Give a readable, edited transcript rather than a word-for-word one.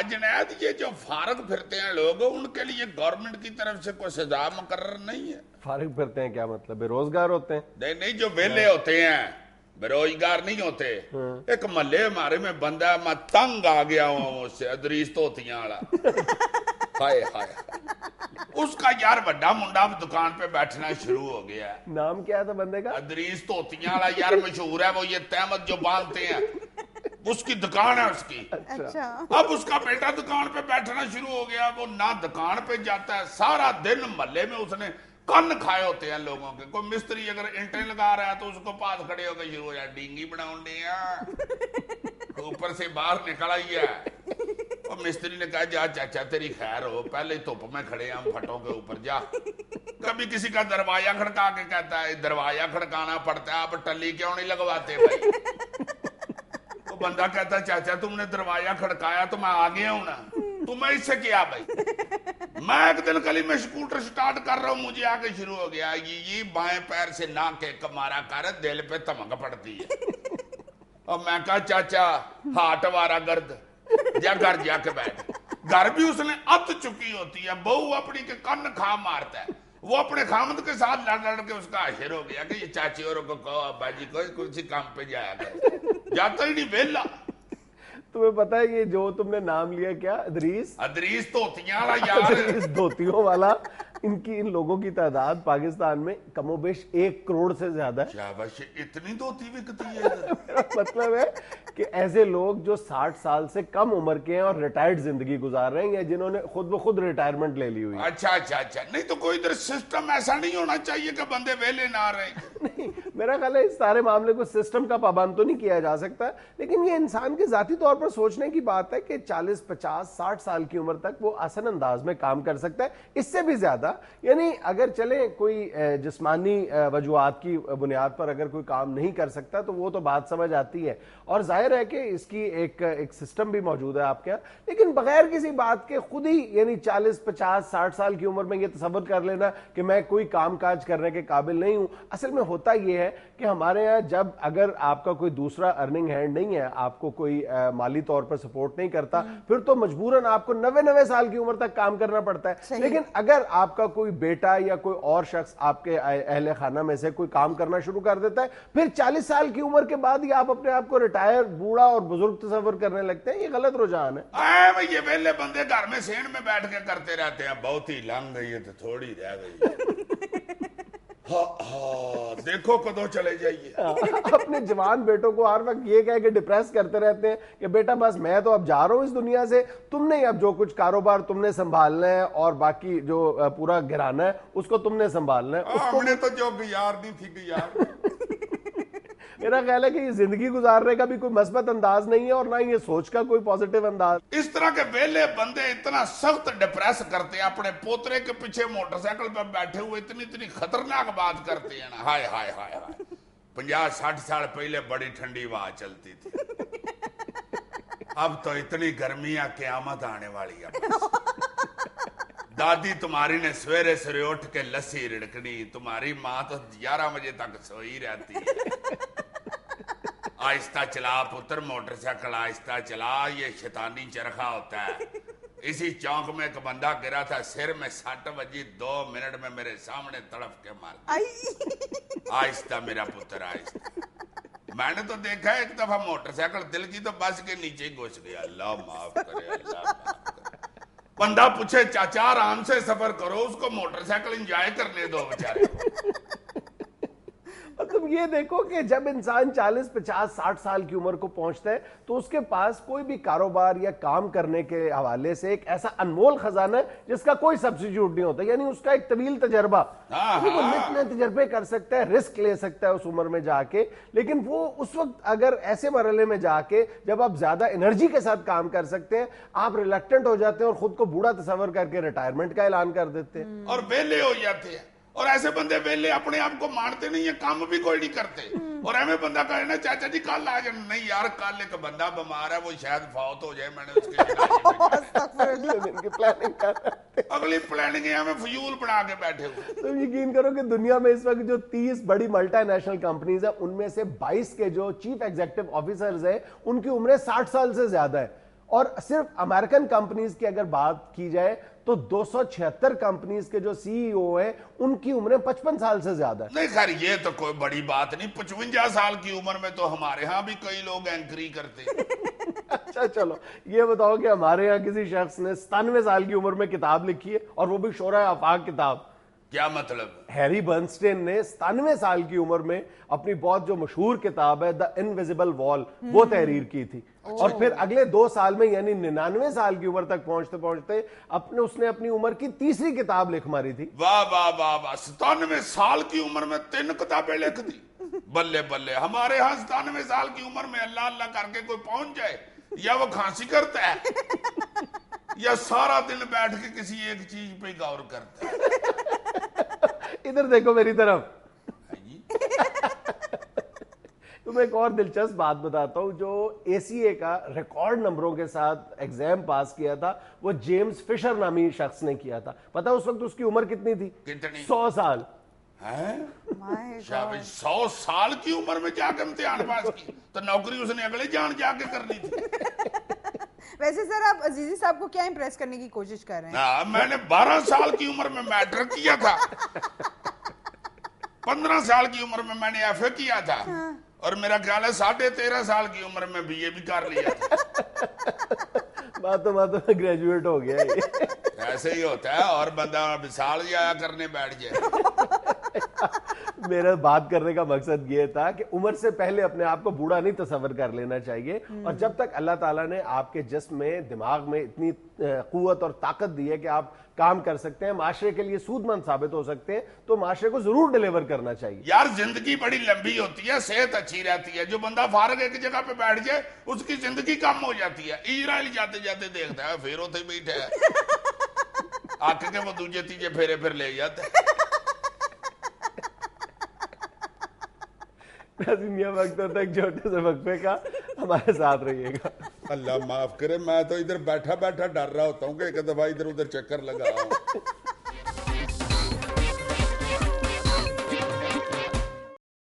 जुनैद, ये जो फारग फिरते हैं लोग, उनके लिए गवर्नमेंट की तरफ से कोई सजा मुकर्रर नहीं है? फारिग फिरते हैं क्या मतलब? बेरोजगार होते हैं? नहीं नहीं, जो वेले होते हैं, बेरोजगार नहीं होते। एक महल्ले हमारे में बंदा, मैं तंग आ गया हूं उससे, अदरीस तोतियां वाला। हाय हाय हाय। उसका यार बड़ा मुंडा दुकान पे बैठना शुरू हो गया है। नाम क्या था बंदे का? अदरीस तोतियां वाला यार मशहूर है वो, ये तहमत जो बांधते हैं, उसकी दुकान है उसकी। अच्छा। अब उसका बेटा दुकान पे बैठना शुरू हो गया, वो ना दुकान पे जाता है, सारा दिन महल्ले में उसने कन्न खाए होते हैं लोगों के। कोई मिस्त्री अगर इंटें लगा रहा है तो उसको पास खड़े होकर शुरू हो जाए, डींगी बनाऊंगी, ऊपर से बाहर निकल आई है। और मिस्त्री ने कहा, जा चाचा तेरी खैर हो, पहले ही धुप में खड़े हम फटों के ऊपर, जा। कभी किसी का दरवाजा खड़का के कहता है, दरवाजा खड़काना पड़ता है, आप टल्ली क्यों नहीं लगवाते भाई? तो बंदा कहता है, चाचा तुमने दरवाजा खड़काया तो मैं आ गया हूं ना, तुम्हें इससे क्या भाई? मैं एक दिन गली में स्कूटर स्टार्ट कर रहा हूं, मुझे आगे शुरू हो गया, ये बाएं पैर से ना के कमारा कर, दिल पे धमक पड़ती है। और मैं कहा, चाचा हाट वारा गर्द, जा घर जाके बैठ। घर भी उसने अत चुकी होती है, बहू अपनी के कन्न खा मारता है, वो अपने खामद के साथ लड़ लड़ के उसका आशिर हो गया कि ये चाची और को कहो अब्बा जी को कुछ काम पे जाया कर, जाता ही नहीं वेला। तुम्हें पता है ये जो तुमने नाम लिया क्या? अदरीस? अदरीस धोतियां वाला यार। अदरीस धोतियों वाला, इन लोगों की तादाद पाकिस्तान में कमोबेश 1 करोड़ से ज्यादा है। शाबाश, इतनी धोती बिकती है इधर। मेरा मतलब है कि ऐसे लोग जो 60 साल से कम उम्र के हैं और रिटायर्ड जिंदगी गुजार रहे हैं, या जिन्होंने खुद ब खुद रिटायरमेंट ले ली हुई है। अच्छा अच्छा अच्छा, नहीं तो कोई इधर सिस्टम ऐसा नहीं होना चाहिए कि बंदे वेले ना रहे। नहीं, मेरा ख्याल है इस सारे मामले को सिस्टम का पाबंद तो नहीं किया जा सकता, लेकिन ये इंसान के जाती तौर पर सोचने की बात है कि 40, 50, 60 साल की उम्र तक वो आसान अंदाज में काम कर सकता है, इससे भी ज्यादा। यानी अगर चले कोई जिस्मानी वजूहात की बुनियाद पर अगर कोई काम नहीं कर सकता तो वो तो बात समझ आती है, और जाहिर है कि इसकी एक सिस्टम भी मौजूद है आपके यहाँ। लेकिन बगैर किसी बात के खुद ही यानी 40, 50, 60 साल की उम्र में ये तसव्वुर कर लेना कि मैं कोई काम काज करने के काबिल नहीं हूं। असल में होता यह है कि हमारे यहाँ जब अगर आपका कोई दूसरा अर्निंग हैंड नहीं है, आपको कोई माली तौर पर सपोर्ट नहीं करता, फिर तो मजबूरन आपको 90 साल की उम्र तक काम करना पड़ता है। लेकिन अगर आपका कोई बेटा या कोई और शख्स आपके अहले खाना में से कोई काम करना शुरू कर देता है, फिर 40 साल की उम्र के बाद ही आप अपने आप को रिटायर, बूढ़ा और बुजुर्ग तस्वर करने लगते हैं। ये गलत रुझान है। ये वेले बंदे घर में सेंध में बैठ के करते रहते हैं, बहुत ही लंघ गई है तो थोड़ी रह गई। हाँ, देखो कदों चले जाइए। अपने जवान बेटों को हर वक्त ये कह के डिप्रेस करते रहते हैं कि बेटा बस मैं तो अब जा रहा हूं इस दुनिया से, तुमने ही अब जो कुछ कारोबार तुमने संभालना है और बाकी जो पूरा घराना है उसको तुमने संभालना है। हमने तो जो गुजार दी थी गुजार। मेरा ख्याल है कि ये जिंदगी गुजारने का भी कोई मस्बत अंदाज नहीं है और ना ये सोच का कोई पॉजिटिव अंदाज। इस तरह के वेले बंदे इतना सख्त डिप्रेस करते हैं, अपने पोतरे के पीछे मोटरसाइकिल पर बैठे हुए इतनी इतनी खतरनाक बात करते हैं ना, हाय हाय हाय हाय। 50-60 साल पहले बड़ी ठंडी हवा चलती थी, अब तो इतनी गर्मियां क़यामत आने वाली है। दादी तुम्हारी ने सवेरे सवेरे उठ के लस्सी रिड़कनी, तुम्हारी माँ तो 11 बजे तक सोई रहती है। आहिस्ता चला पुत्र मोटरसाइकिल, आहिस्ता चला, ये शैतानी चरखा होता है। इसी चौक में एक बंदा गिरा था, सिर में सट बजी, 2 मिनट में मेरे सामने तड़प के मार। आहिस्ता मेरा पुत्र आहिस्ता। मैंने तो देखा एक दफा मोटरसाइकिल दिल की तो बस के नीचे ही घुस गया। अल्लाह माफ करे, अल्लाह माफ करे। बंदा पूछे चाचा आराम से सफर करो, उसको मोटरसाइकिल एंजॉय करने दो बेचारे को। तुम ये देखो कि जब इंसान 40, 50, 60 साल की उम्र को पहुंचता है तो उसके पास कोई भी कारोबार या काम करने के हवाले से एक ऐसा अनमोल खजाना है जिसका कोई सब्स्टिट्यूट नहीं होता। यानी उसका एक तवील तजर्बा, वो इतने तजर्बे कर सकता है, रिस्क ले सकता है उस उम्र में जाके। लेकिन वो उस वक्त अगर ऐसे मरहले में जाके जब आप ज्यादा एनर्जी के साथ काम कर सकते हैं, आप रिलक्टेंट हो जाते हैं और खुद को बूढ़ा तस्वर करके रिटायरमेंट का ऐलान कर देते हैं और वेले हो जाते हैं। और ऐसे बंदे वेले अपने आप को मानते नहीं है, काम भी कोई नहीं करते। और हमें बंदा कहे ना चाचा जी कल आ जाए, नहीं यार कल एक बंदा बीमार है, वो शायद फौत हो जाए, मैंने उसकी प्लानिंग कर अगली प्लानिंग है, हमें फजूल बना के बैठे हुए। तो यकीन करो कि दुनिया में इस वक्त जो 30 बड़ी मल्टीनेशनल कंपनीज है, उनमें से 22 के जो चीफ एग्जीक्यूटिव ऑफिसर्स है उनकी उम्र 60 साल से ज्यादा है। और सिर्फ अमेरिकन कंपनीज की अगर बात की जाए तो 276 कंपनीज के जो सीईओ हैं उनकी उम्रें 55 साल से ज्यादा है। नहीं खैर ये तो कोई बड़ी बात नहीं, 55 साल की उम्र में तो हमारे यहाँ भी कई लोग एंकरी करते हैं। अच्छा चलो ये बताओ कि हमारे यहाँ किसी शख्स ने 97 साल की उम्र में किताब लिखी है, और वो भी शोरा आफाक किताब। क्या मतलब? हैरी बर्नस्टेन ने 97 साल की उम्र में अपनी बहुत जो मशहूर किताब है द इनविजिबल वॉल वो तहरीर की थी, और फिर अगले 2 साल में यानी 99 साल की उम्र तक पहुंचते पहुंचते उसने अपनी उम्र की तीसरी किताब लिख मारी थी। वाह वाह वाह वाह, 97 साल की उम्र में 3 किताबें लिख दी। बल्ले बल्ले, हमारे यहाँ 97 साल की उम्र में अल्लाह अल्लाह करके कोई पहुंच जाए, या वो खांसी करता है या सारा दिन बैठ के किसी एक चीज पे गौर करता है। इधर देखो मेरी तरफ। तुम्हें एक और दिलचस्प बात बताता हूं, जो एसीए का रिकॉर्ड नंबरों के साथ एग्जाम पास किया था वो जेम्स फिशर नामी शख्स ने किया था। पता उस वक्त उसकी उम्र कितनी थी? कितनी? 100 साल। शाबाश, 100 साल की उम्र में जाकर इम्तिहान पास की, तो नौकरी उसने अगले जान जाके करनी थी। वैसे सर आप अजीजी साहब को क्या इंप्रेस करने की कोशिश कर रहे हैं? मैंने 12 साल की उम्र में मैट्रिक किया था, 15 साल की उम्र में मैंने एफए किया था, और मेरा ख्याल है 13.5 साल की उम्र में बीए भी कर लिया था। बातों में ग्रेजुएट हो गया ये। ऐसे ही होता है, और बंदा विशाल जाया करने बैठ जाए। मेरा बात करने का मकसद ये था कि उम्र से पहले अपने आप को बूढ़ा नहीं तस्वर कर लेना चाहिए, और जब तक अल्लाह ताला ने आपके जिस्म में दिमाग में इतनी कुव्वत और ताकत दी है कि आप काम कर सकते हैं, माशरे के लिए सूदमंद साबित हो सकते हैं, तो माशरे को जरूर डिलीवर करना चाहिए। यार जिंदगी बड़ी लंबी होती है, सेहत अच्छी रहती है। जो बंदा फारग एक जगह पे बैठ जाए उसकी जिंदगी कम हो जाती है। इजराइल जाते जाते देखता है फिर उथे बैठे है, आके के वो दूजे तीजे फेरे फिर ले जाते हैं। मियां वक्त होता एक छोटे से वक्फे का, हमारे साथ रहिएगा। अल्लाह माफ करे, मैं तो इधर बैठा बैठा डर रहा होता हूँ कि एक दफा इधर उधर चक्कर लगा।